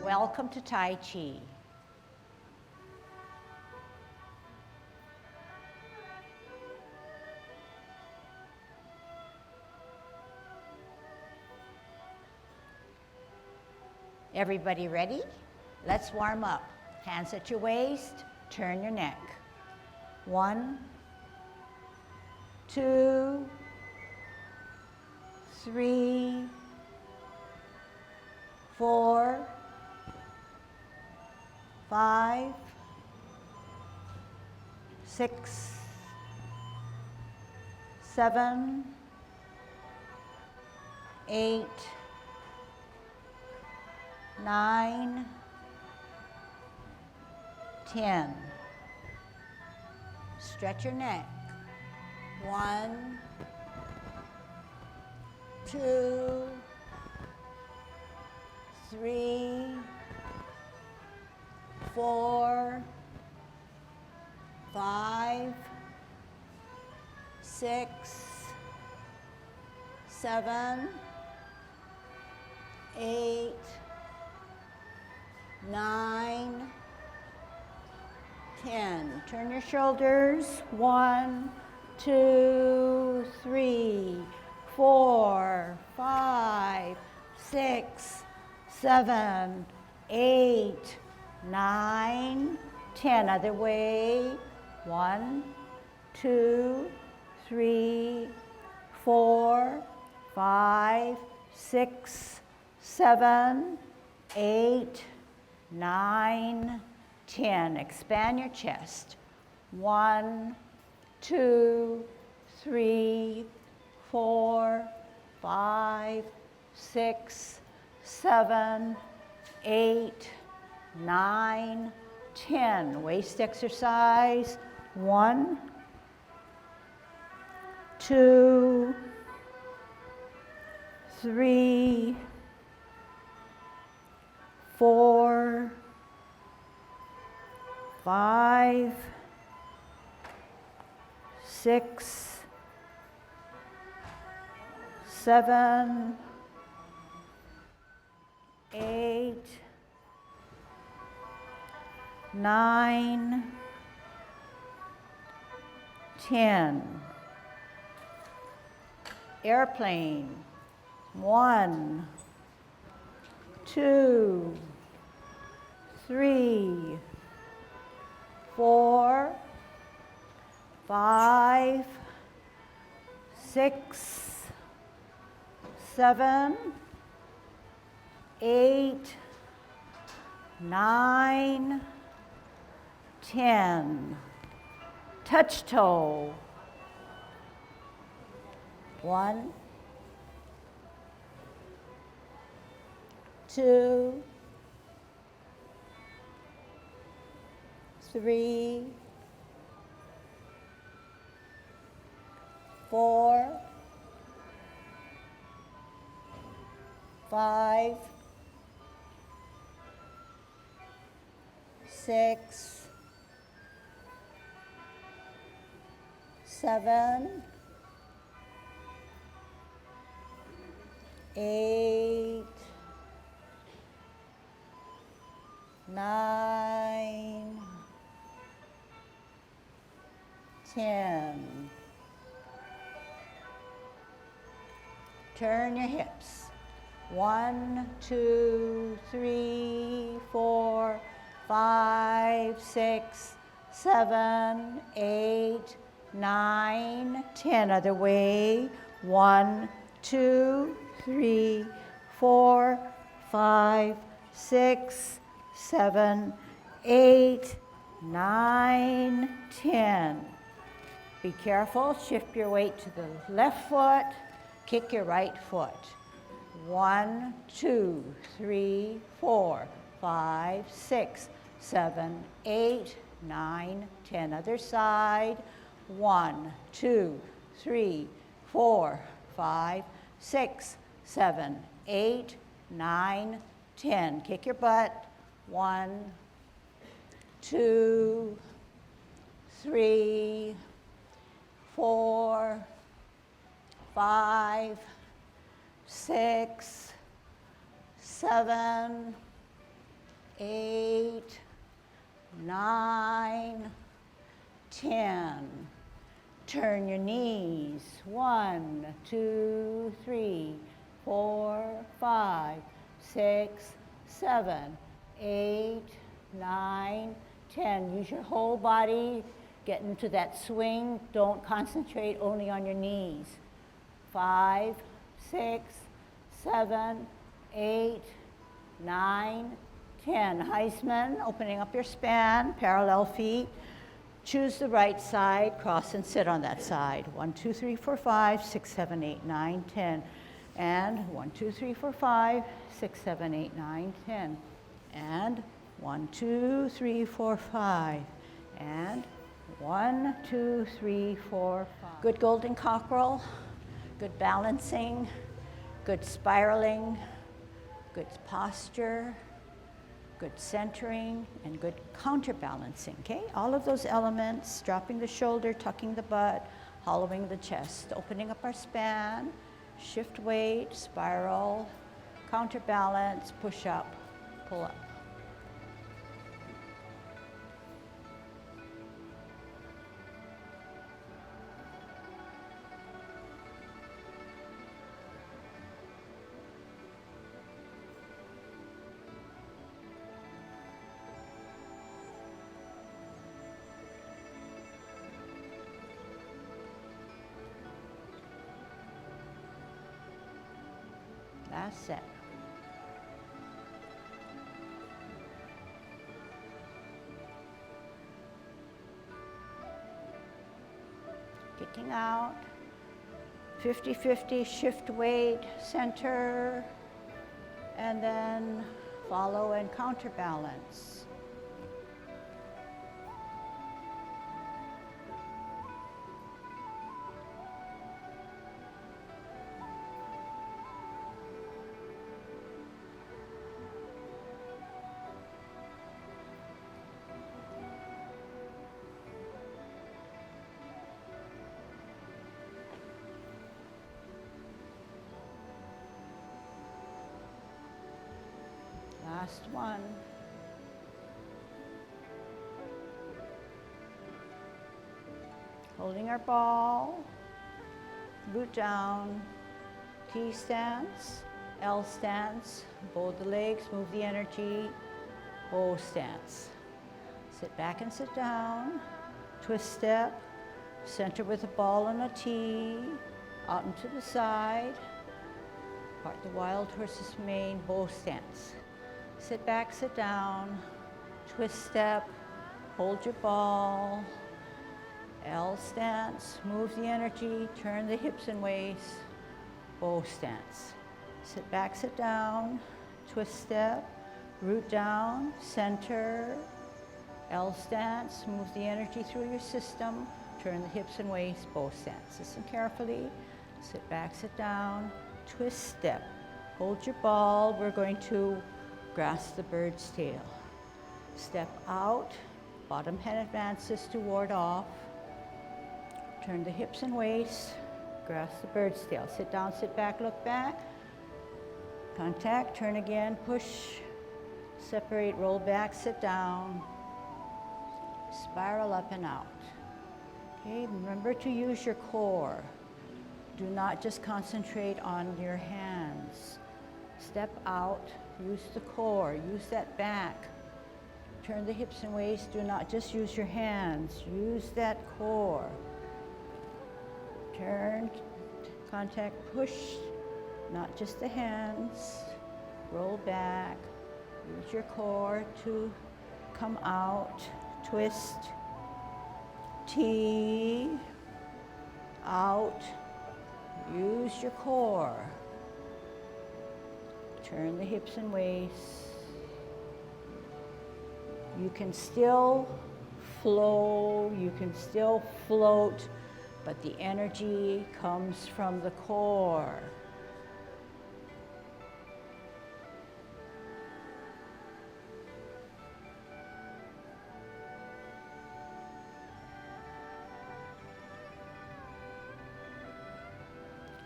welcome to Tai Chi. Everybody ready? Let's warm up. Hands at your waist, turn your neck. 1, 2, 3, 4, 5, 6, 7, 8, 9, 10. Stretch your neck. 1, 2, 3, 4, 5, 6, 7, 8, 9, 10. Turn your shoulders. 1, 2, 3, 4, 5, 6, 7, 8, 9, 10. Other way. 1, 2, 3, 4, 5, 6, 7, 8, 9, 10. Expand your chest. 1, 2, 3, 4, 5, 6, 7, 8, 9, 10. Waist exercise. 1, 2, 3, 4, 5, 6, 7, 8, 9, 10. Airplane. 1, 2, 3, 4, 5, 6, 7, 8, 9, 10. Touch toe. 1, 2, 3, 4, 5, 6, 7, 8, 9, 10. Turn your hips. 1, 2, 3, 4, 5, 6, 7, 8, 9, 10. Other way. 1, 2, 3, 4, 5, 6, 7, 8, 9, 10. Be careful. Shift your weight to the left foot. Kick your right foot. 1, 2, 3, 4, 5, 6, 7, 8, 9, 10. Other side. 1, 2, 3, 4, 5, 6, 7, 8, 9, 10. Kick your butt. 1, 2, 3, 4, 5, 6, 7, 8, 9, 10. Turn your knees. 1, 2, 3, 4, 5, 6, 7, 8, 9, 10. Use your whole body. Get into that swing. Don't concentrate only on your knees. 5, 6, 7, 8, 9, 10. Heisman, opening up your span, parallel feet. Choose the right side, cross and sit on that side. 1, 2, 3, 4, 5, 6, 7, 8, 9, 10. And 1, 2, 3, 4, 5, 6, 7, 8, 9, 10. And 1, 2, 3, 4, 5. And 1, 2, 3, 4, 5. Good golden cockerel, good balancing, good spiraling, good posture, good centering, and good counterbalancing, okay? All of those elements, dropping the shoulder, tucking the butt, hollowing the chest, opening up our span, shift weight, spiral, counterbalance, push up, pull up. Last set. Kicking out. 50-50, shift weight, center, and then follow and counterbalance. Last one. Holding our ball, root down, T stance, L stance, bow the legs, move the energy, bow stance. Sit back and sit down, twist step, center with a ball and a T, out and to the side, part the wild horse's mane, bow stance. Sit back, sit down, twist step, hold your ball, L stance, move the energy, turn the hips and waist, bow stance. Sit back, sit down, twist step, root down, center, L stance, move the energy through your system, turn the hips and waist, bow stance. Listen carefully, sit back, sit down, twist step, hold your ball, we're going to grasp the bird's tail. Step out, bottom hand advances to ward off. Turn the hips and waist, grasp the bird's tail. Sit down, sit back, look back. Contact, turn again, push, separate, roll back, sit down. Spiral up and out. Okay, remember to use your core. Do not just concentrate on your hands. Step out, use the core, use that back. Turn the hips and waist, do not just use your hands, use that core. Turn, contact, push, not just the hands. Roll back, use your core to come out, twist, T, out, use your core. Turn the hips and waist. You can still flow, you can still float, but the energy comes from the core.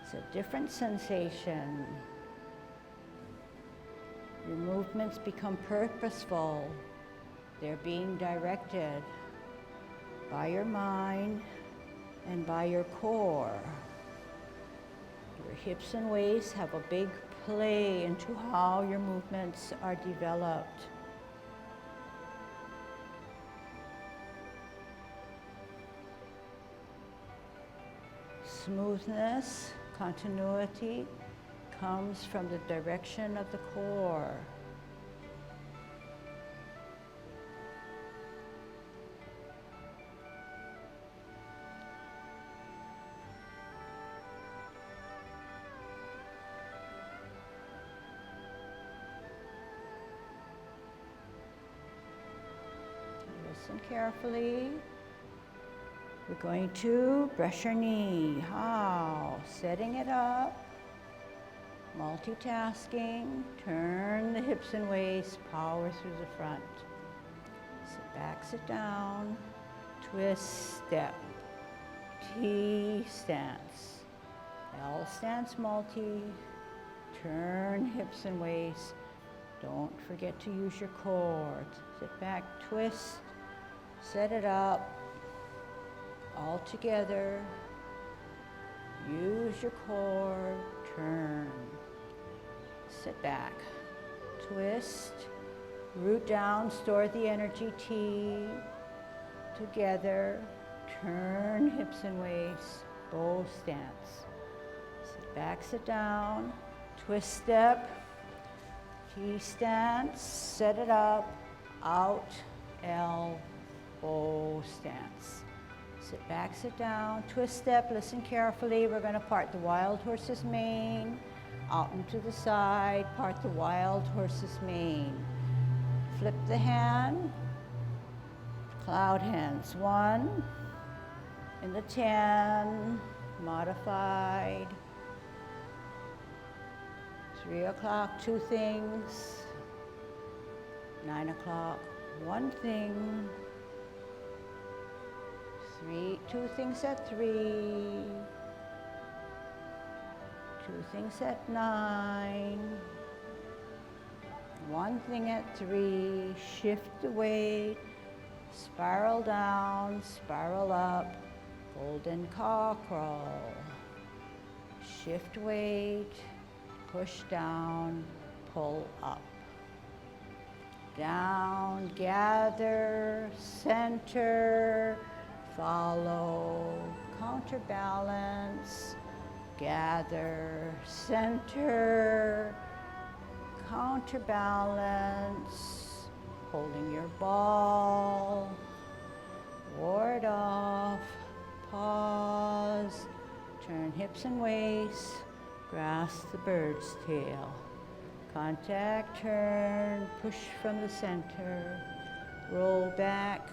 It's a different sensation. Your movements become purposeful. They're being directed by your mind and by your core. Your hips and waists have a big play into how your movements are developed. Smoothness, continuity comes from the direction of the core. Listen carefully. We're going to brush your knee. How? Setting it up. Multitasking. Turn the hips and waists. Power through the front. Sit back, sit down. Twist, step. T stance. L stance, multi. Turn hips and waists. Don't forget to use your core. Sit back, twist. Set it up. All together. Use your core. Turn. Sit back. Twist. Root down. Store the energy. T. Together. Turn hips and waists. Bow stance. Sit back. Sit down. Twist step. T stance. Set it up. Out. L. Bow stance. Sit back, sit down, twist step, listen carefully. We're going to part the wild horse's mane, out and to the side, part the wild horse's mane. Flip the hand, cloud hands. 1, in the 10, modified. 3 o'clock, 2 things. 9 o'clock, 1 thing. 2 things at 3, 2 things at 9, 1 thing at 3, shift the weight, spiral down, spiral up, golden cockerel, shift weight, push down, pull up. Down, gather, center, follow, counterbalance, gather, center, counterbalance, holding your ball, ward off, pause, turn hips and waists, grasp the bird's tail, contact, turn, push from the center, roll back,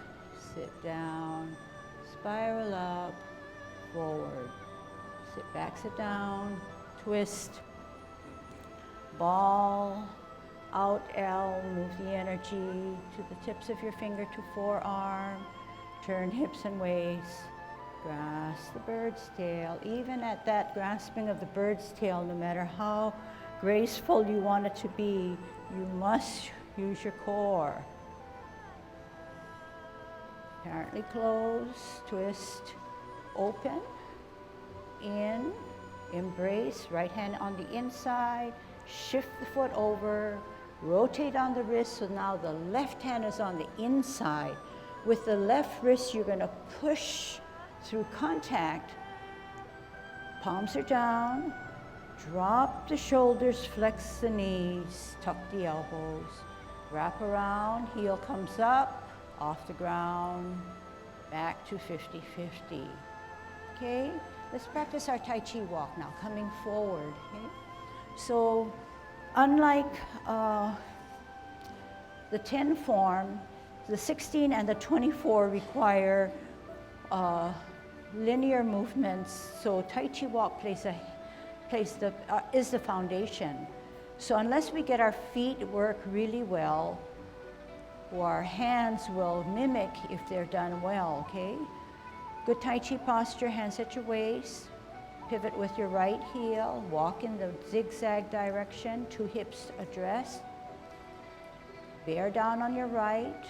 sit down, spiral up, forward. Sit back, sit down, twist, ball, out L, move the energy to the tips of your finger to forearm, turn hips and waists, grasp the bird's tail. Even at that grasping of the bird's tail, no matter how graceful you want it to be, you must use your core. Apparently close, twist, open, in, embrace, right hand on the inside, shift the foot over, rotate on the wrist, so now the left hand is on the inside. With the left wrist, you're going to push through contact. Palms are down, drop the shoulders, flex the knees, tuck the elbows, wrap around, heel comes up, off the ground, back to 50-50. Okay, let's practice our Tai Chi walk now, coming forward. Okay? So, unlike the 10 form, the 16 and the 24 require linear movements. So Tai Chi walk is the foundation. So unless we get our feet work really well, or our hands will mimic if they're done well, okay? Good Tai Chi posture, hands at your waist, pivot with your right heel, walk in the zigzag direction, 2 hips addressed, Bear down on your right,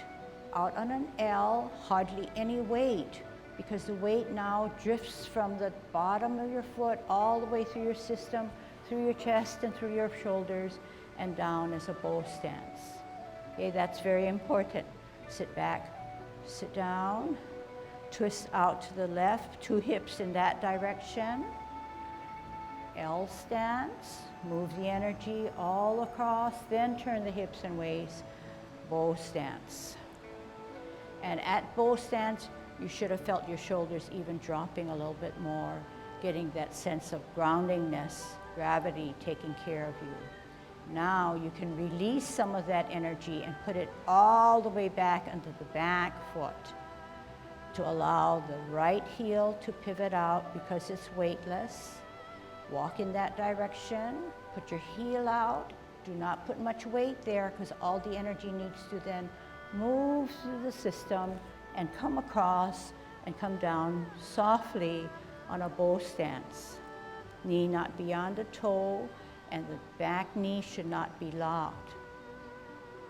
out on an L, hardly any weight, because the weight now drifts from the bottom of your foot all the way through your system, through your chest and through your shoulders, and down as a bow stance. Okay, that's very important. Sit back, sit down, twist out to the left, 2 hips in that direction. L stance, move the energy all across, then turn the hips and waist, bow stance. And at bow stance, you should have felt your shoulders even dropping a little bit more, getting that sense of groundingness, gravity taking care of you. Now you can release some of that energy and put it all the way back into the back foot to allow the right heel to pivot out because it's weightless. Walk in that direction, put your heel out. Do not put much weight there because all the energy needs to then move through the system and come across and come down softly on a bow stance. Knee not beyond the toe, and the back knee should not be locked.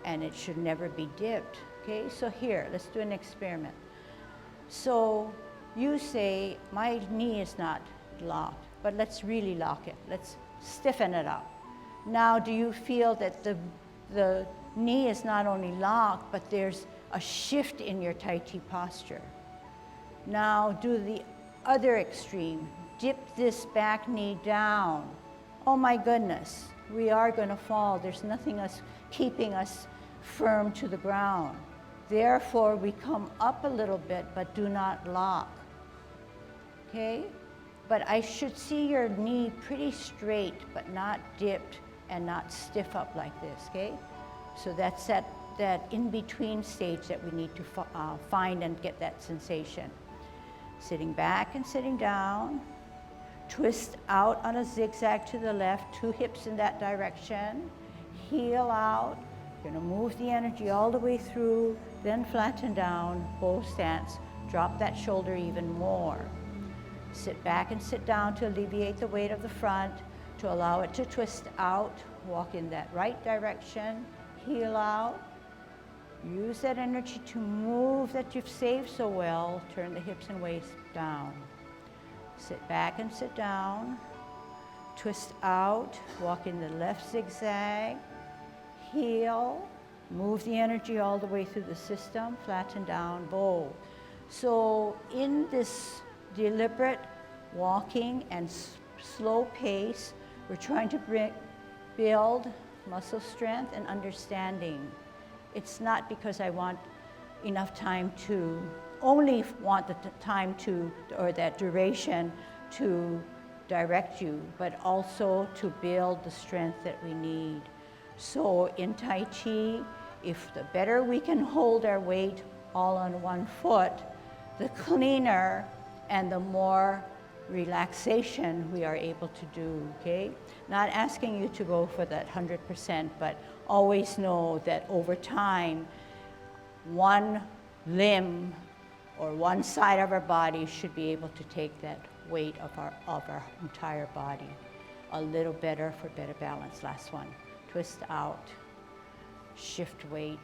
And it should never be dipped. Okay, so here, let's do an experiment. So you say, my knee is not locked, but let's really lock it. Let's stiffen it up. Now, do you feel that the knee is not only locked, but there's a shift in your Tai Chi posture? Now, do the other extreme. Dip this back knee down. Oh my goodness, we are going to fall. There's nothing keeping us firm to the ground. Therefore, we come up a little bit, but do not lock. Okay? But I should see your knee pretty straight, but not dipped and not stiff up like this, okay? So that's that in-between stage that we need to find and get that sensation. Sitting back and sitting down. Twist out on a zigzag to the left, 2 hips in that direction. Heel out. You're gonna move the energy all the way through, then flatten down, bow stance. Drop that shoulder even more. Sit back and sit down to alleviate the weight of the front, to allow it to twist out. Walk in that right direction, heel out. Use that energy to move that you've saved so well. Turn the hips and waist down. Sit back and sit down. Twist out, walk in the left zigzag, heel, move the energy all the way through the system, flatten down, bow. So in this deliberate walking and slow pace, we're trying to build muscle strength and understanding. It's not because I want enough time to, only want the time to, or that duration to direct you, but also to build the strength that we need. So in Tai Chi, if the better we can hold our weight all on one foot, the cleaner and the more relaxation we are able to do, okay? Not asking you to go for that 100%, but always know that over time, one limb or one side of our body should be able to take that weight of our entire body. A little better for better balance. Last one. Twist out, shift weight,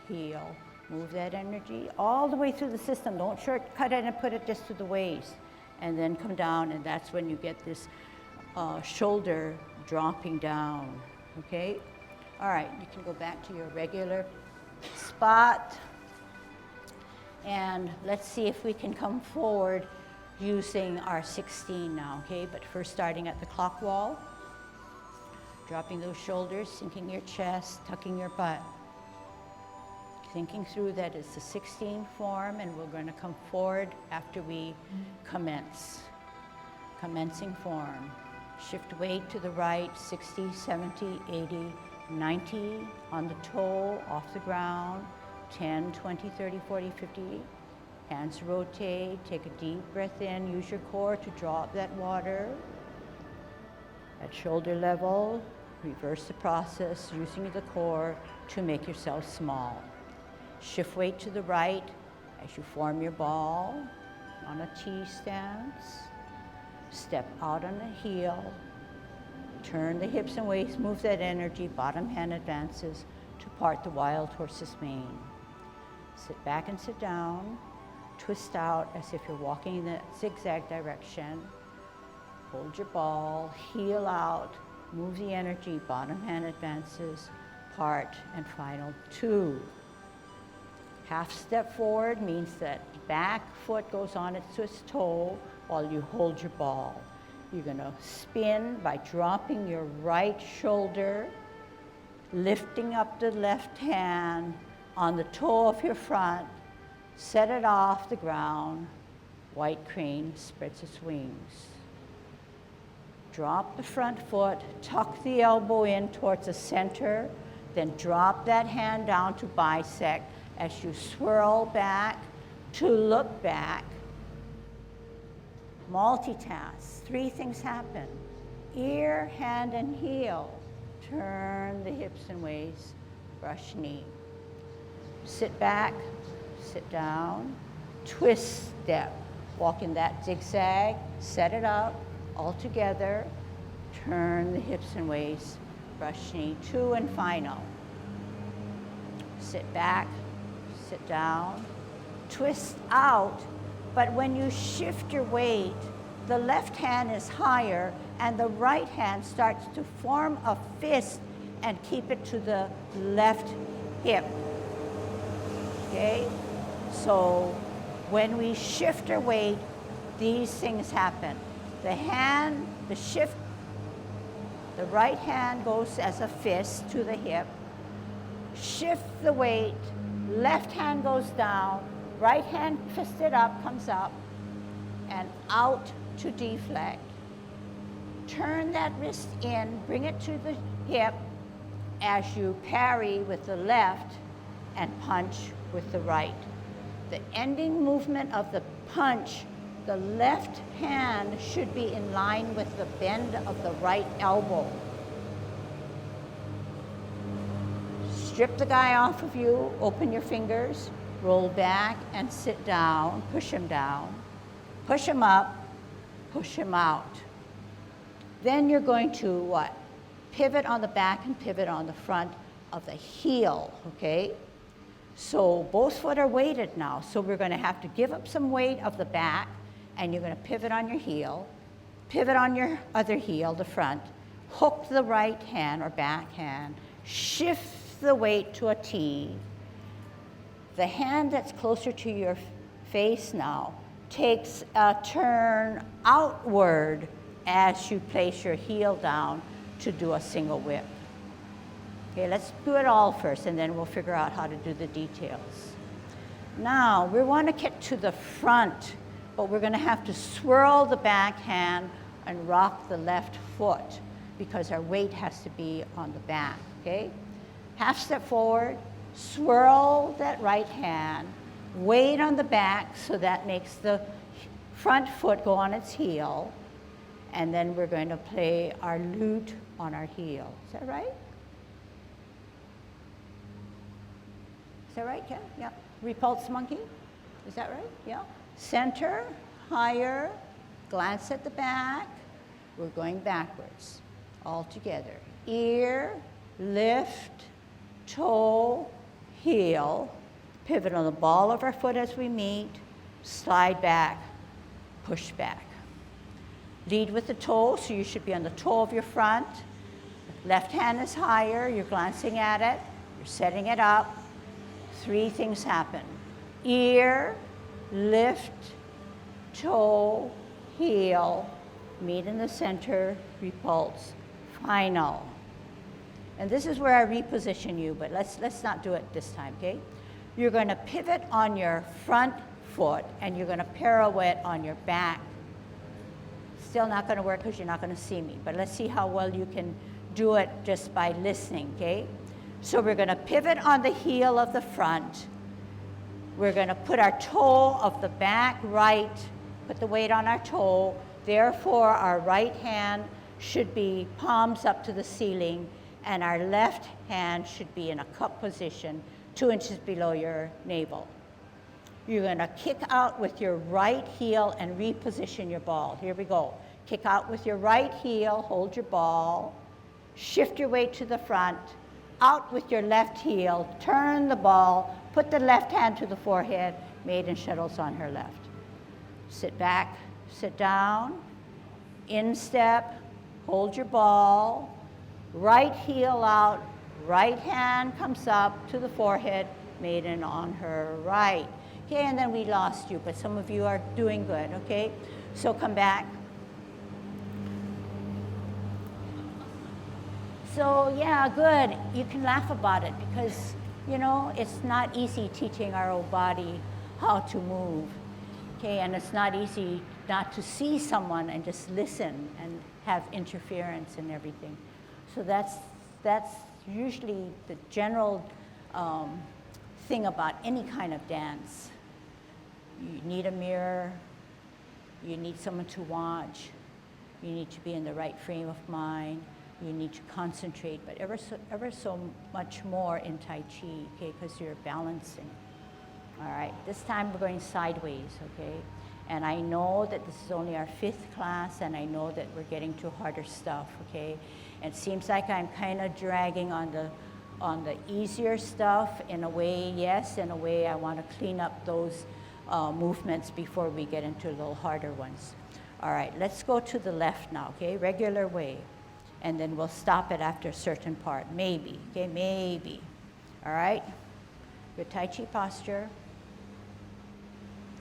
heel. Move that energy all the way through the system. Don't shortcut it and put it just to the waist. And then come down, and that's when you get this shoulder dropping down, okay? All right, you can go back to your regular spot. And let's see if we can come forward using our 16 now, okay? But first starting at the clock wall, dropping those shoulders, sinking your chest, tucking your butt. Thinking through that it's the 16 form, and we're going to come forward after we commence. Commencing form. Shift weight to the right, 60, 70, 80, 90 on the toe, off the ground, 10, 20, 30, 40, 50. Hands rotate, take a deep breath in, use your core to draw up that water. At shoulder level, reverse the process using the core to make yourself small. Shift weight to the right as you form your ball on a T stance. Step out on the heel. Turn the hips and waist, move that energy, bottom hand advances to to part the wild horse's mane. Sit back and sit down. Twist out as if you're walking in the zigzag direction. Hold your ball, heel out, move the energy, bottom hand advances, part, and final 2. Half step forward means that back foot goes on to its toe while you hold your ball. You're gonna spin by dropping your right shoulder, lifting up the left hand on the toe of your front, set it off the ground, white crane spreads its wings. Drop the front foot, tuck the elbow in towards the center, then drop that hand down to bisect as you swirl back to look back. Multitask. 3 things happen. Ear, hand, and heel. Turn the hips and waist, brush knee. Sit back, sit down, twist step. Walk in that zigzag, set it up, all together. Turn the hips and waist, brush knee, 2 and final. Sit back, sit down, twist out, but when you shift your weight, the left hand is higher and the right hand starts to form a fist and keep it to the left hip. Okay? So when we shift our weight, these things happen. The right hand goes as a fist to the hip. Shift the weight, left hand goes down, right hand fisted up, comes up, and out to deflect. Turn that wrist in, bring it to the hip as you parry with the left and punch with the right. The ending movement of the punch, the left hand should be in line with the bend of the right elbow. Strip the guy off of you, open your fingers, roll back and sit down, push him down, push him up, push him out. Then you're going to what? Pivot on the back and pivot on the front of the heel, okay? So both foot are weighted now, so we're gonna have to give up some weight of the back, and you're gonna pivot on your heel, pivot on your other heel, the front, hook the right hand or back hand, shift the weight to a T. The hand that's closer to your face now takes a turn outward as you place your heel down to do a single whip. Okay, let's do it all first and then we'll figure out how to do the details. Now, we want to get to the front, but we're going to have to swirl the back hand and rock the left foot because our weight has to be on the back, okay? Half step forward, swirl that right hand, weight on the back so that makes the front foot go on its heel, and then we're going to play our lute on our heel. Is that right? Is that right, Ken? Yeah. Repulse monkey? Is that right? Yeah. Center, higher, glance at the back. We're going backwards, all together. Ear, lift, toe, heel, pivot on the ball of our foot as we meet, slide back, push back. Lead with the toe, so you should be on the toe of your front. Left hand is higher, you're glancing at it, you're setting it up. 3 things happen. Ear, lift, toe, heel, meet in the center, repulse, final. And this is where I reposition you, but let's not do it this time, okay? You're gonna pivot on your front foot and you're gonna pirouette on your back. Still not gonna work because you're not gonna see me, but let's see how well you can do it just by listening, okay? So we're gonna pivot on the heel of the front. We're gonna put our toe of the back right, put the weight on our toe. Therefore, our right hand should be palms up to the ceiling and our left hand should be in a cup position 2 inches below your navel. You're gonna kick out with your right heel and reposition your ball. Here we go. Kick out with your right heel, hold your ball, shift your weight to the front, out with your left heel, turn the ball, put the left hand to the forehead, maiden shuttles on her left. Sit back, sit down, instep, hold your ball, right heel out, right hand comes up to the forehead, maiden on her right. Okay, and then we lost you, but some of you are doing good, okay? So come back. So yeah, good. You can laugh about it because, you know, it's not easy teaching our old body how to move. Okay, and it's not easy not to see someone and just listen and have interference and everything. So that's usually the general thing about any kind of dance. You need a mirror, you need someone to watch, you need to be in the right frame of mind, you need to concentrate, but ever so much more in Tai Chi, okay, because you're balancing. All right, this time we're going sideways, okay? And I know that this is only our 5th class, and I know that we're getting to harder stuff, okay? And it seems like I'm kind of dragging on the easier stuff in a way, yes, in a way I want to clean up those movements before we get into a little harder ones. All right, let's go to the left now, okay? Regular way. And then we'll stop it after a certain part, maybe, okay, maybe. All right, good Tai Chi posture.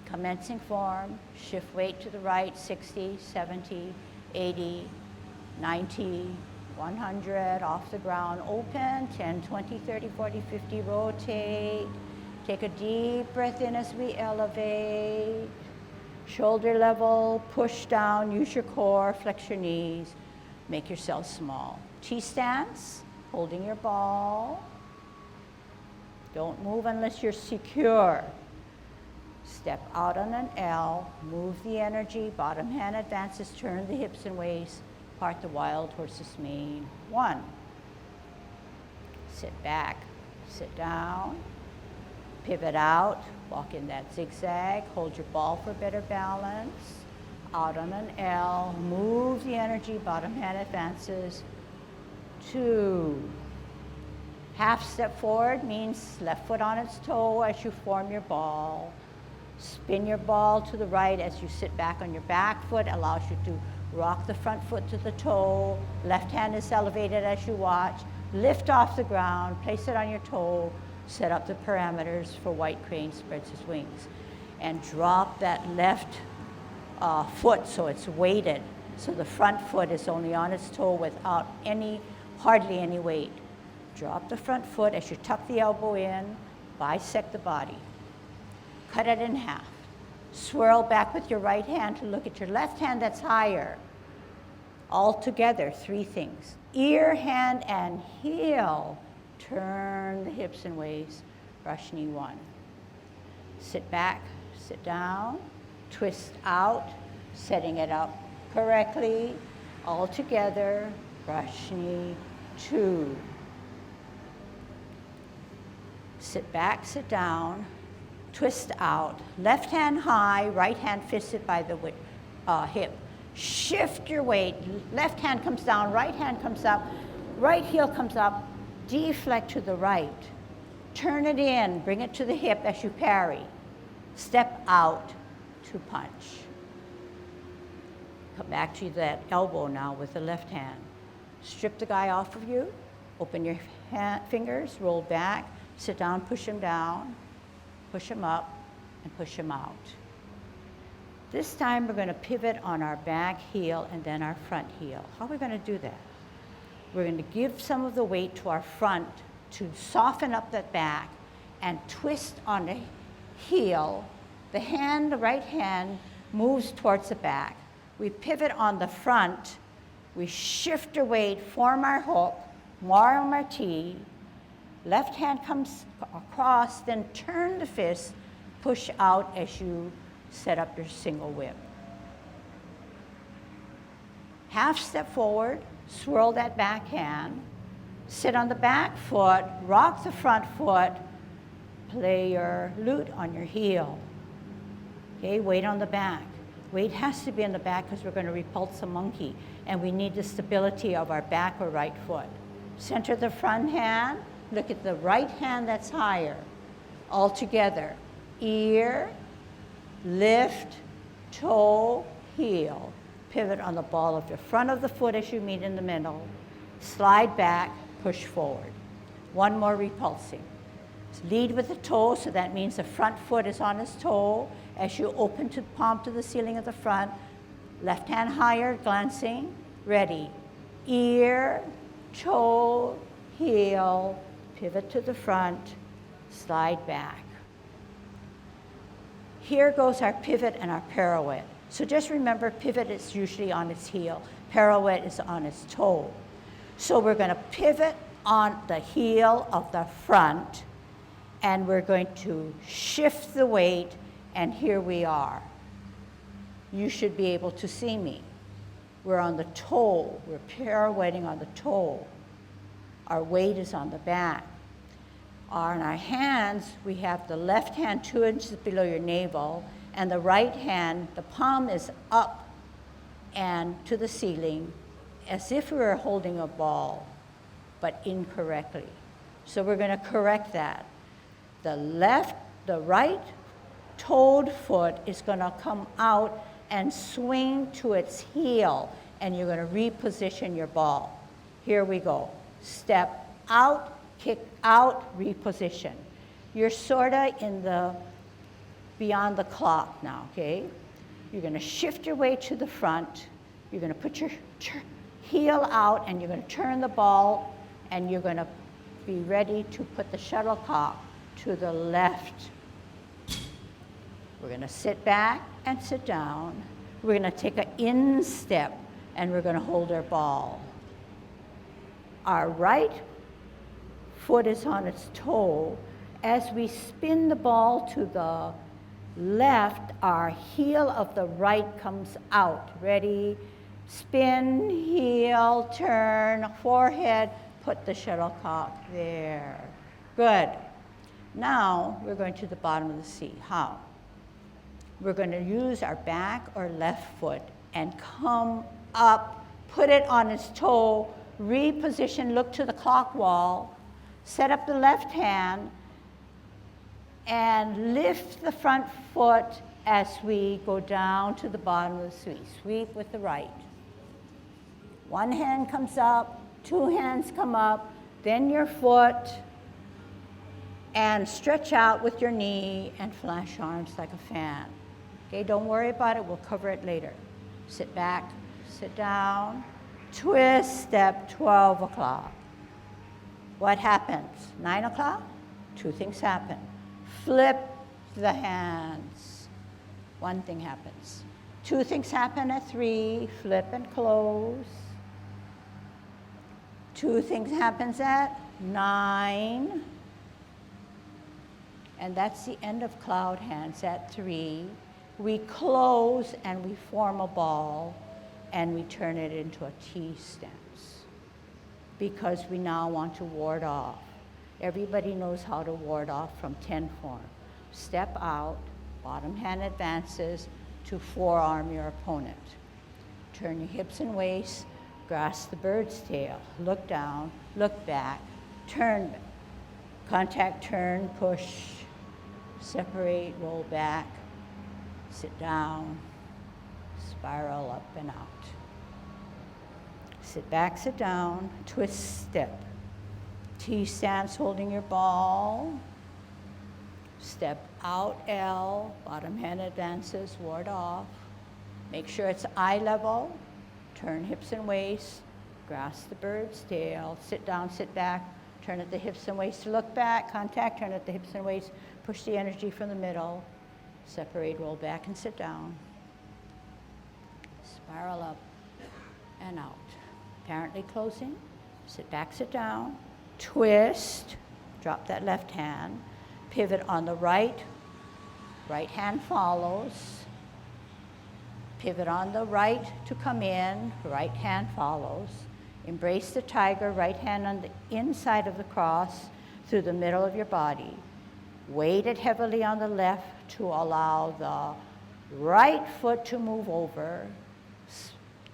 Commencing form, shift weight to the right, 60, 70, 80, 90, 100, off the ground, open, 10, 20, 30, 40, 50, rotate. Take a deep breath in as we elevate. Shoulder level, push down, use your core, flex your knees. Make yourself small. Chi stance, holding your ball. Don't move unless you're secure. Step out on an L, move the energy, bottom hand advances, turn the hips and waist, part the wild horse's mane. 1. Sit back, sit down, pivot out, walk in that zigzag, hold your ball for better balance. Out on an L, move the energy, bottom hand advances. 2. Half step forward means left foot on its toe as you form your ball. Spin your ball to the right as you sit back on your back foot, allows you to rock the front foot to the toe. Left hand is elevated as you watch. Lift off the ground, place it on your toe, set up the parameters for white crane spreads his wings. And drop that left foot so it's weighted. So the front foot is only on its toe without hardly any weight. Drop the front foot as you tuck the elbow in, bisect the body. Cut it in half. Swirl back with your right hand to look at your left hand that's higher. All together, 3 things. Ear, hand, and heel. Turn the hips and waist. Brush knee 1. Sit back, sit down. Twist out, setting it up correctly. All together, brush knee 2. Sit back, sit down, twist out. Left hand high, right hand fisted by the hip. Shift your weight. Left hand comes down, right hand comes up, right heel comes up, deflect to the right. Turn it in, bring it to the hip as you parry. Step out to punch. Come back to that elbow now with the left hand. Strip the guy off of you, open your fingers, roll back, sit down, push him down, push him up, and push him out. This time we're going to pivot on our back heel and then our front heel. How are we going to do that? We're going to give some of the weight to our front to soften up that back and twist on the heel. The hand, the right hand, moves towards the back. We pivot on the front. We shift our weight, form our hook, arm our T. Left hand comes across, then turn the fist, push out as you set up your single whip. Half step forward, swirl that back hand, sit on the back foot, rock the front foot, play your lute on your heel. Okay, weight on the back. Weight has to be on the back because we're going to repulse a monkey, and we need the stability of our back or right foot. Center the front hand. Look at the right hand that's higher. All together. Ear, lift, toe, heel. Pivot on the ball of the front of the foot as you meet in the middle. Slide back, push forward. One more repulsing. Lead with the toe, so that means the front foot is on his toe. As you open to palm to the ceiling of the front, left hand higher, glancing. Ready. Ear, toe, heel, pivot to the front, slide back. Here goes our pivot and our pirouette. So just remember, pivot is usually on its heel, pirouette is on its toe. So we're going to pivot on the heel of the front, and we're going to shift the weight, and here we are. You should be able to see me. We're on the toe, we're pirouetting on the toe. Our weight is on the back. On our hands, we have the left hand 2 inches below your navel, and the right hand, the palm is up and to the ceiling, as if we were holding a ball, but incorrectly. So we're going to correct that. The right toed foot is going to come out and swing to its heel, and you're going to reposition your ball. Here we go. Step out, kick out, reposition. You're sort of in the beyond the clock now, okay? You're going to shift your weight to the front. You're going to put your heel out, and you're going to turn the ball, and you're going to be ready to put the shuttlecock to the left. We're going to sit back and sit down. We're going to take an instep, and we're going to hold our ball. Our right foot is on its toe. As we spin the ball to the left, our heel of the right comes out. Ready? Spin, heel, turn, forehead, put the shuttlecock there. Good. Now we're going to the bottom of the seat. How? We're going to use our back or left foot and come up, put it on its toe, reposition, look to the clock wall, set up the left hand, and lift the front foot as we go down to the bottom of the seat. Sweep with the right. One hand comes up, 2 hands come up, then your foot, and stretch out with your knee and flash arms like a fan. Okay, don't worry about it, we'll cover it later. Sit back, sit down, twist, step, 12 o'clock. What happens? 9 o'clock? 2 things happen. Flip the hands. 1 thing happens. 2 things happen at 3, flip and close. 2 things happens at 9. And that's the end of cloud hands at 3. We close and we form a ball, and we turn it into a T stance, because we now want to ward off. Everybody knows how to ward off from 10 form. Step out, bottom hand advances to forearm your opponent. Turn your hips and waist, grasp the bird's tail, look down, look back, turn, contact, turn, push, separate, roll back, sit down, spiral up and out. Sit back, sit down, twist, step. T stance, holding your ball. Step out, L, bottom hand advances, ward off. Make sure it's eye level. Turn hips and waist, grasp the bird's tail, sit down, sit back, turn at the hips and waist to look back, contact, turn at the hips and waist, push the energy from the middle, separate, roll back and sit down. Spiral up and out. Apparently closing, sit back, sit down, twist, drop that left hand, pivot on the right, right hand follows, pivot on the right to come in, right hand follows, embrace the tiger, right hand on the inside of the cross through the middle of your body, weight it heavily on the left to allow the right foot to move over,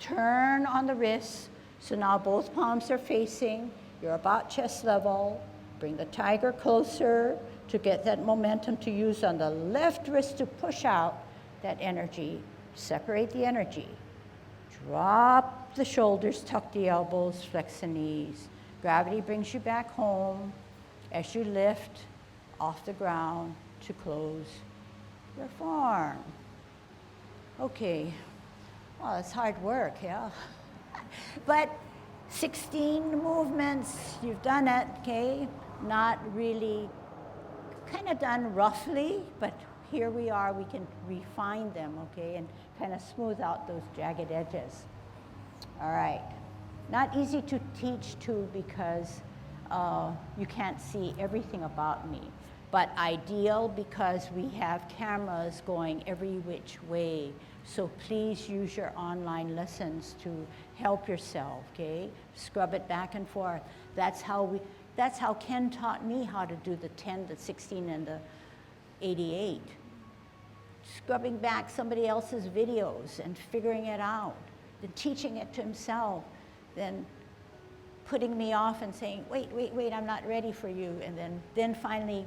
turn on the wrists, so now both palms are facing, You're about chest level. Bring the tiger closer to get that momentum to use on the left wrist to push out that energy. Separate the energy. Drop the shoulders, tuck the elbows, flex the knees. Gravity brings you back home as you lift off the ground to close your form. Okay, well, it's hard work, yeah? But 16 movements, you've done it, okay? Not really, kind of done roughly, but here we are, we can refine them, okay? And kind of smooth out those jagged edges. All right. Not easy to teach too because you can't see everything about me, but ideal because we have cameras going every which way. So please use your online lessons to help yourself, okay? Scrub it back and forth. That's how Ken taught me how to do the 10, the 16, and the 88. Scrubbing back somebody else's videos and figuring it out, then teaching it to himself, then putting me off and saying, wait, I'm not ready for you, and then finally,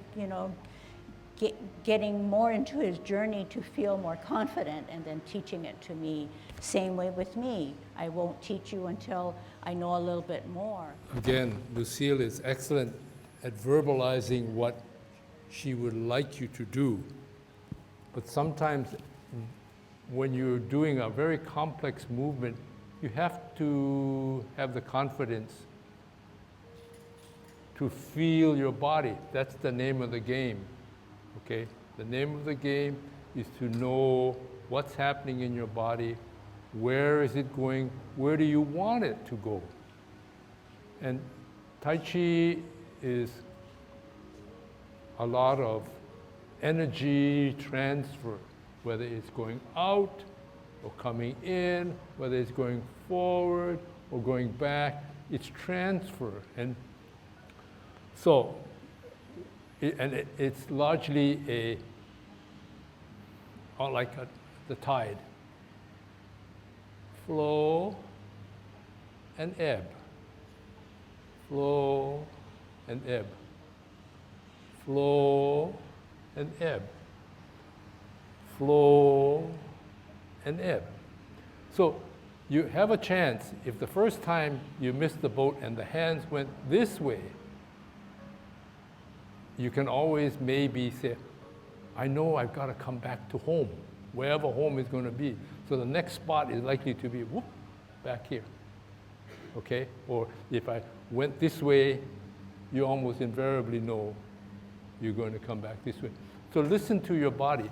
getting more into his journey to feel more confident, and then teaching it to me. Same way with me. I won't teach you until I know a little bit more. Again, Lucille is excellent at verbalizing what she would like you to do. But sometimes when you're doing a very complex movement, you have to have the confidence to feel your body. That's the name of the game, okay? The name of the game is to know what's happening in your body, where is it going, where do you want it to go? And Tai Chi is a lot of energy transfer, whether it's going out or coming in, whether it's going forward or going back, it's transfer. And so, it's largely the tide. Flow and ebb. Flow and ebb. Flow and ebb. Flow and ebb. So you have a chance, if the first time you missed the boat and the hands went this way, you can always maybe say, I know I've got to come back to home, wherever home is going to be. So the next spot is likely to be, whoop, back here, okay? Or if I went this way, you almost invariably know you're going to come back this way. So listen to your body.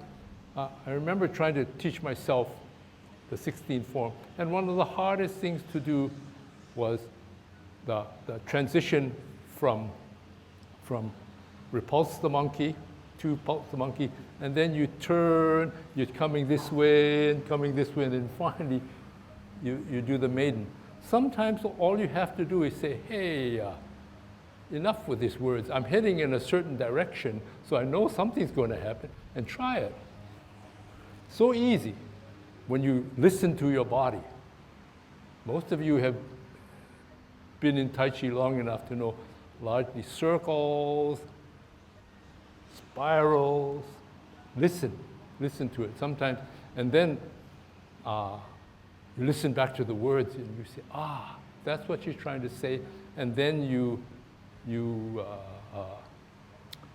I remember trying to teach myself the 16 form, and one of the hardest things to do was the transition from repulse the monkey to pulse the monkey, and then you turn, you're coming this way and coming this way, and then finally you do the maiden. Sometimes all you have to do is say, hey, enough with these words. I'm heading in a certain direction, so I know something's going to happen, and try it. So easy when you listen to your body. Most of you have been in Tai Chi long enough to know largely circles, spirals. Listen to it sometimes, and then you listen back to the words and you say, that's what she's trying to say, and then you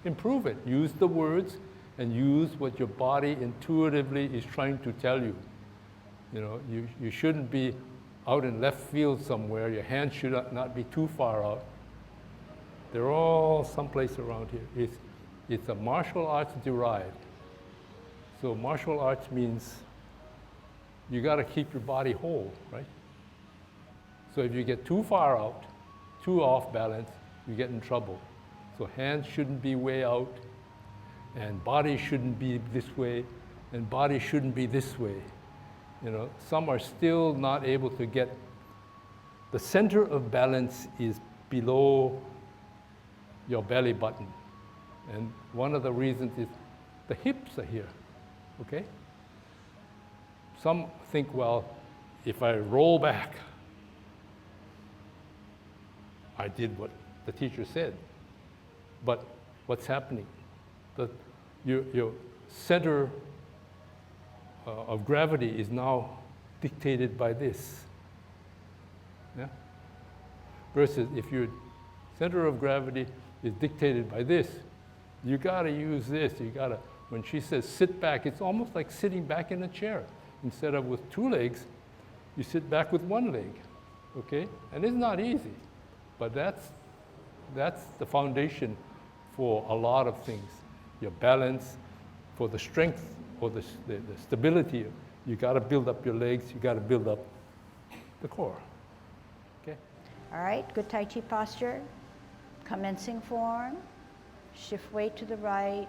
improve it. Use the words and use what your body intuitively is trying to tell you. You shouldn't be out in left field somewhere. Your hands should not be too far out. They're all someplace around here. It's a martial arts derived. So martial arts means you got to keep your body whole, right? So if you get too far out, too off balance, you get in trouble. So hands shouldn't be way out, and body shouldn't be this way, and body shouldn't be this way. Some are still not able to get, the center of balance is below your belly button. And one of the reasons is the hips are here, okay? Some think, well, if I roll back, I did what the teacher said. But what's happening? Your center of gravity is now dictated by this. Yeah? Versus if your center of gravity is dictated by this, you gotta use this. When she says sit back, it's almost like sitting back in a chair. Instead of with two legs, you sit back with one leg, okay? And it's not easy, but that's the foundation for a lot of things. Your balance, for the strength or the stability, you gotta build up your legs, you gotta build up the core, okay? All right, good Tai Chi posture. Commencing form. Shift weight to the right.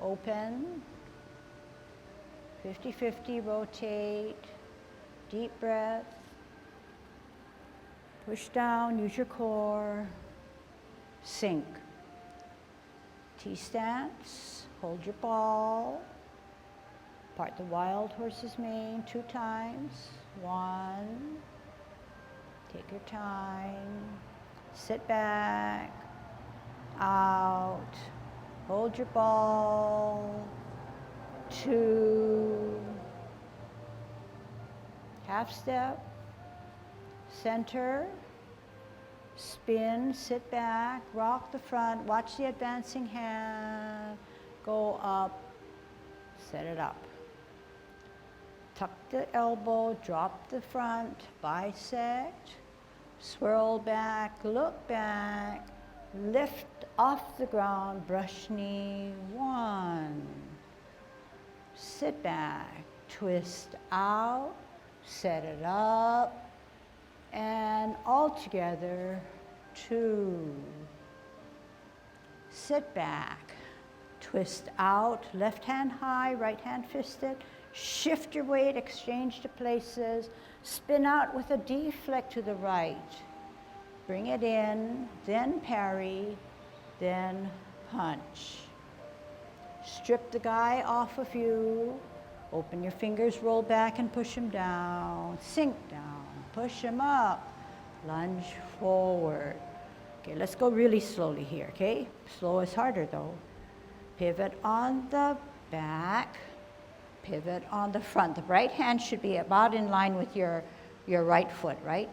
Open. 50-50, rotate. Deep breath. Push down, use your core. Sink. T-stance, hold your ball. Part the wild horse's mane 2 times. 1. Take your time. Sit back. Out. Hold your ball. 2. Half step. Center. Spin, sit back, rock the front, watch the advancing hand, go up, set it up. Tuck the elbow, drop the front, bisect, swirl back, look back, lift off the ground, brush knee, 1. Sit back, twist out, set it up, and all together, 2. Sit back, twist out, left hand high, right hand fisted, shift your weight, exchange the places, spin out with a deflect to the right. Bring it in, then parry, then punch. Strip the guy off of you, open your fingers, roll back and push him down, sink down. Push him up, lunge forward. Okay, let's go really slowly here, okay? Slow is harder though. Pivot on the back, pivot on the front. The right hand should be about in line with your right foot, right?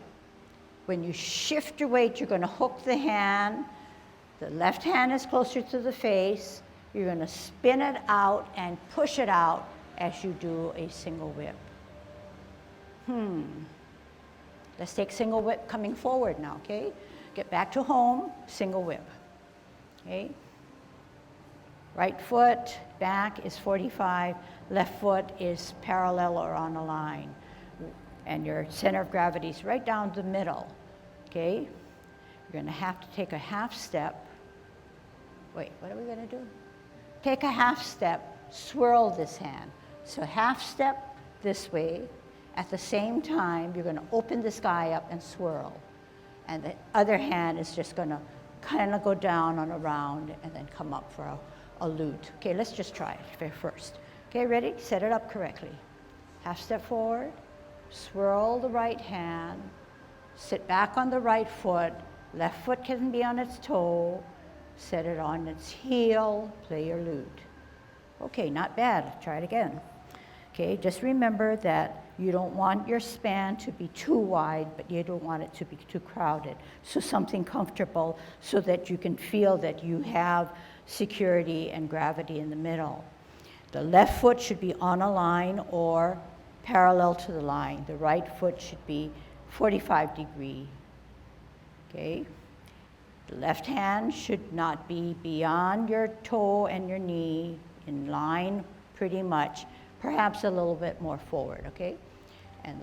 When you shift your weight, you're gonna hook the hand. The left hand is closer to the face. You're gonna spin it out and push it out as you do a single whip. Let's take single whip coming forward now, okay? Get back to home, single whip, okay? Right foot back is 45, left foot is parallel or on a line. And your center of gravity is right down the middle, okay? You're gonna have to take a half step. Wait, what are we gonna do? Take a half step, swirl this hand. So half step this way. At the same time, you're going to open this guy up and swirl. And the other hand is just going to kind of go down on a round and then come up for a loot. Okay, let's just try it first. Okay, ready? Set it up correctly. Half step forward, swirl the right hand, sit back on the right foot, left foot can be on its toe, set it on its heel, play your lute. Okay, not bad. Try it again. Okay, just remember that you don't want your span to be too wide, but you don't want it to be too crowded. So something comfortable so that you can feel that you have security and gravity in the middle. The left foot should be on a line or parallel to the line. The right foot should be 45 degree, okay? The left hand should not be beyond your toe and your knee, in line pretty much, perhaps a little bit more forward, okay? And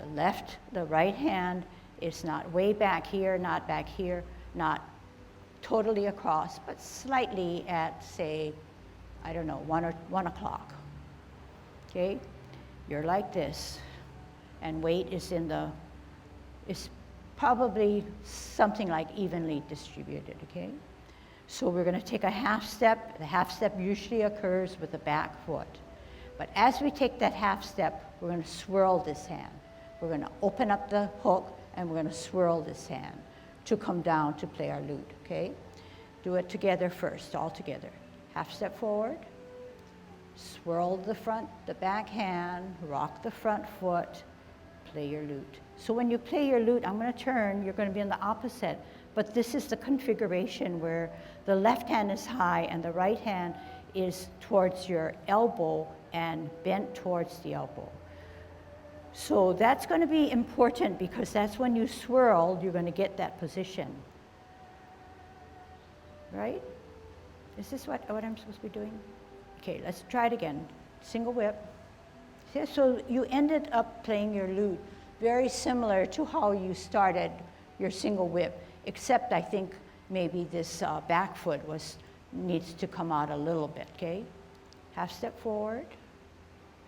the right hand is not way back here, not totally across, but slightly at, say, I don't know, 1 o'clock, okay? You're like this, and weight is is probably something like evenly distributed, okay? So we're gonna take a half step. The half step usually occurs with the back foot. But as we take that half step, we're gonna swirl this hand. We're gonna open up the hook, and we're going to swirl this hand to come down to play our lute, okay? Do it together first, all together. Half step forward, swirl the back hand, rock the front foot, play your lute. So when you play your lute, I'm going to turn, you're going to be on the opposite, but this is the configuration where the left hand is high and the right hand is towards your elbow and bent towards the elbow. So that's going to be important because that's when you swirl, you're going to get that position. Right? Is this what I'm supposed to be doing? Okay, let's try it again. Single whip. So you ended up playing your lute very similar to how you started your single whip, except I think maybe this back foot needs to come out a little bit, okay? Half step forward,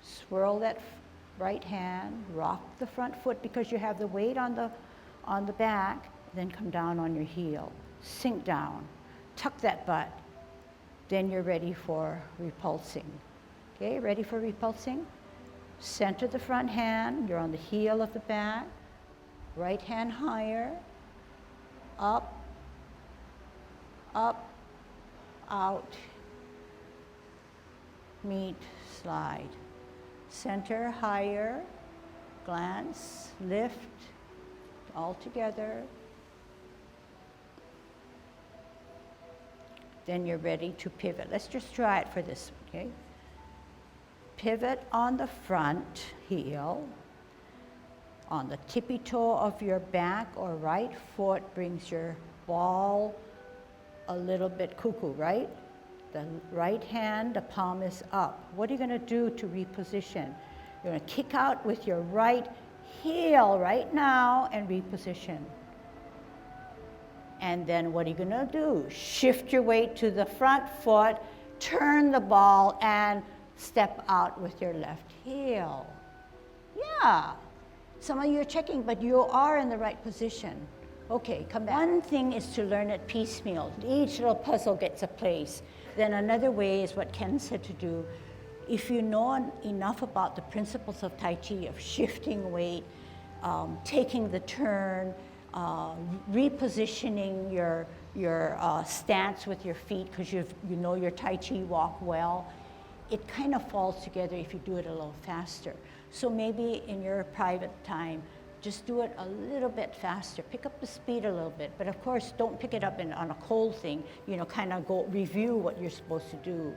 swirl that right hand, rock the front foot because you have the weight on the back, then come down on your heel. Sink down, tuck that butt, then you're ready for repulsing. Okay, ready for repulsing? Center the front hand, you're on the heel of the back, right hand higher, up, up, out, meet, slide. Center, higher, glance, lift, all together. Then you're ready to pivot. Let's just try it for this, okay? Pivot on the front heel. On the tippy toe of your back or right foot brings your ball a little bit cuckoo, right? The right hand, the palm is up. What are you going to do to reposition? You're going to kick out with your right heel right now and reposition. And then what are you going to do? Shift your weight to the front foot, turn the ball, and step out with your left heel. Yeah. Some of you are checking, but you are in the right position. Okay, come back. One thing is to learn it piecemeal. Each little puzzle gets a place. Then another way is what Ken said to do. If you know enough about the principles of Tai Chi, of shifting weight, taking the turn, repositioning your stance with your feet because you know your Tai Chi walk well, it kind of falls together if you do it a little faster. So maybe in your private time, just do it a little bit faster. Pick up the speed a little bit, but of course don't pick it up on a cold thing. Kind of go review what you're supposed to do.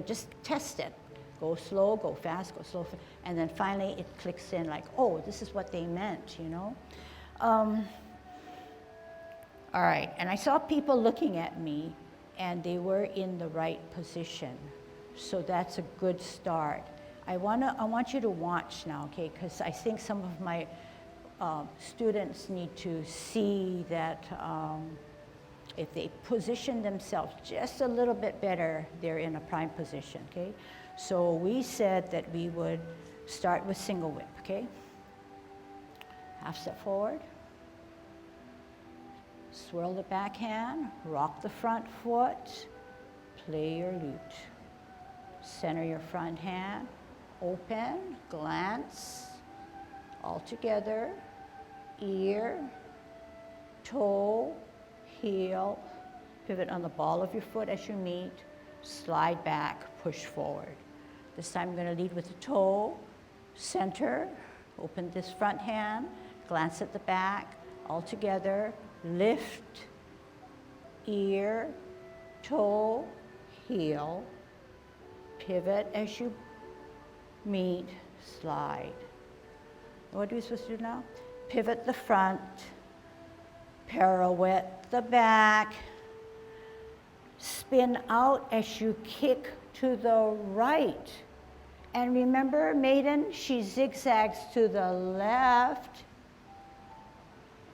Just test it. Go slow, go fast, go slow, and then finally it clicks in like, oh, this is what they meant, All right, and I saw people looking at me, and they were in the right position. So that's a good start. I want you to watch now, okay? Because I think some of my students need to see that if they position themselves just a little bit better, they're in a prime position, okay? So we said that we would start with single whip, okay? Half step forward. Swirl the back hand, rock the front foot, play your lute. Center your front hand, open, glance, all together, ear, toe, heel, pivot on the ball of your foot as you meet, slide back, push forward. This time I'm going to lead with the toe, center, open this front hand, glance at the back, all together, lift, ear, toe, heel, pivot as you meet, slide. What are we supposed to do now? Pivot the front, pirouette the back, spin out as you kick to the right. And remember, maiden, she zigzags to the left,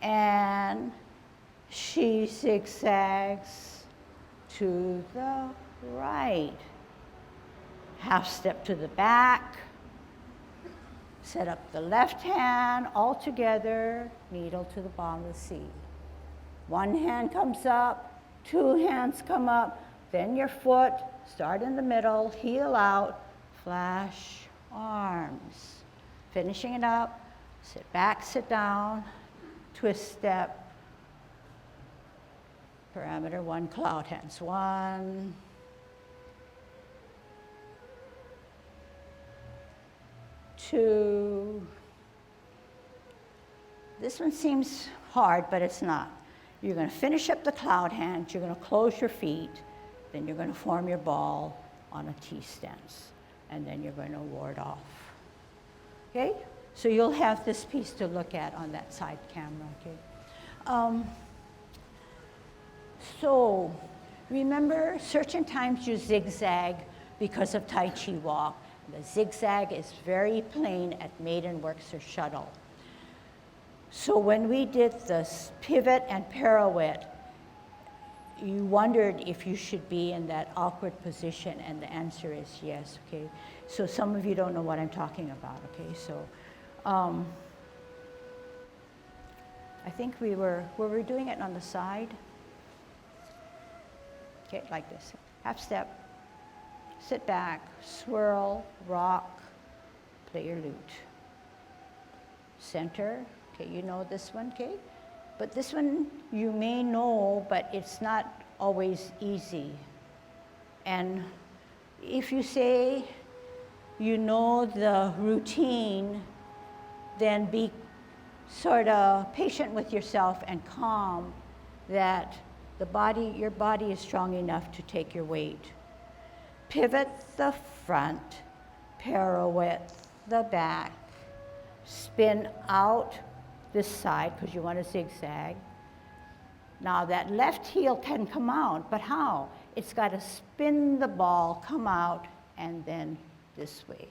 and she zigzags to the right. Half step to the back, set up the left hand all together, needle to the bottom of the sea. One hand comes up, two hands come up, then your foot, start in the middle, heel out, flash arms. Finishing it up, sit back, sit down, twist step, parameter 1, cloud hands. 1, 2. This one seems hard, but it's not. You're going to finish up the cloud hands, you're going to close your feet, then you're going to form your ball on a T stance, and then you're going to ward off. Okay? So you'll have this piece to look at on that side camera, okay? So remember, certain times you zigzag because of Tai Chi walk. The zigzag is very plain at maiden works or shuttle. So when we did this pivot and pirouette, you wondered if you should be in that awkward position, and the answer is yes, okay? So some of you don't know what I'm talking about, okay? So I think we were doing it on the side? Okay, like this. Half step, sit back, swirl, rock, play your lute. Center, okay, you know this one, okay? But this one you may know, but it's not always easy. And if you say you know the routine, then be sort of patient with yourself and calm that your body is strong enough to take your weight. Pivot the front, pirouette the back, spin out this side because you want to zigzag. Now that left heel can come out, but how? It's got to spin the ball, come out, and then this way.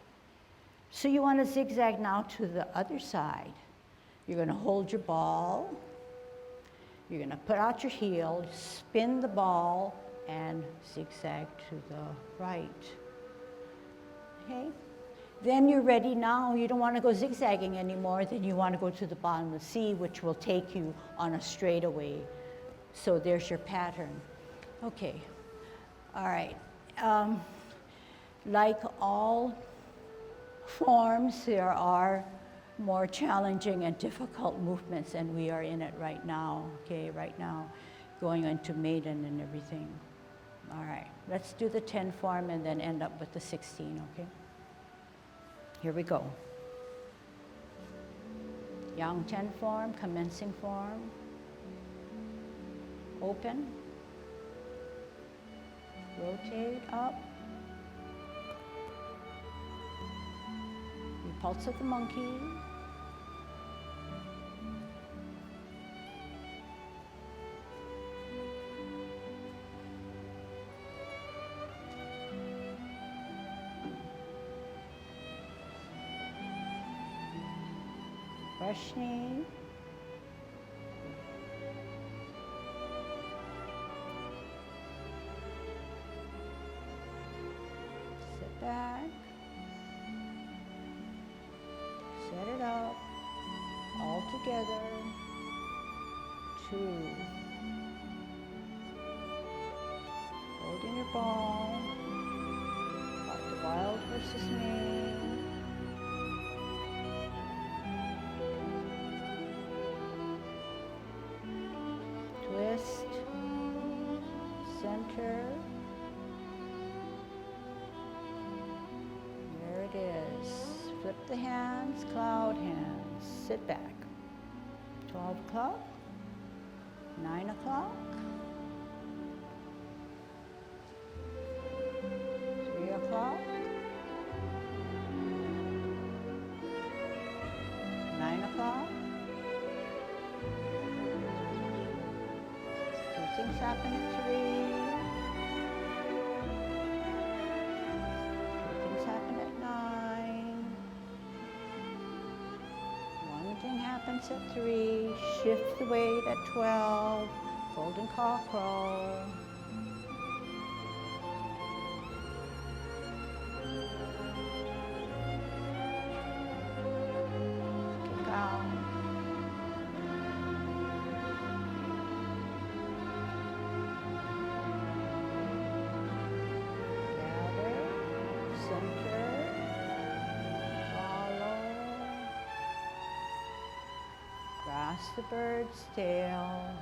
So you want to zigzag now to the other side. You're going to hold your ball. You're going to put out your heel, spin the ball, and zigzag to the right. Okay? Then you're ready now. You don't want to go zigzagging anymore. Then you want to go to the bottom of the sea, which will take you on a straightaway. So there's your pattern. Okay. All right. Like all forms, there are more challenging and difficult movements, and we are in it right now, okay, right now, going into maiden and everything. All right, let's do the 10 form and then end up with the 16, okay? Here we go. Yang 10 form, commencing form. Open. Rotate up. Pulse of the monkey. Fresh knee. Sit back. Set it up, all together, 2. Holding your ball, like the wild versus me. Twist, center. There it is. Flip the hands, cloud hands, sit back. 12 o'clock, 9 o'clock, 3 o'clock, 9 o'clock. 2 things happen at 3. 2 things happen at 9. One happens at 3, shift the weight at 12, golden cockerel. Kick out. Gather, center, follow. across the bird's tail.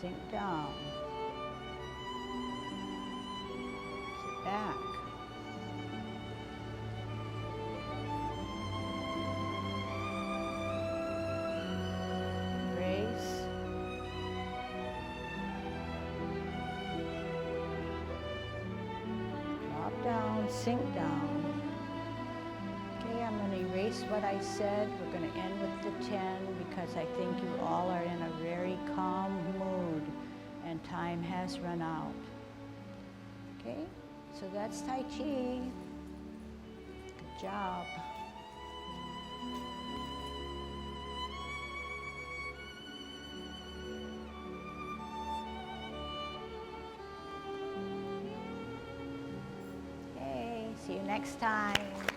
Sink down. Sit back. Raise. Drop down, sink down. Okay, I'm going to erase what I said. We're going to end with the 10 because I think you all are in a very calm mood and time has run out. Okay, so that's Tai Chi. Good job. Okay, see you next time.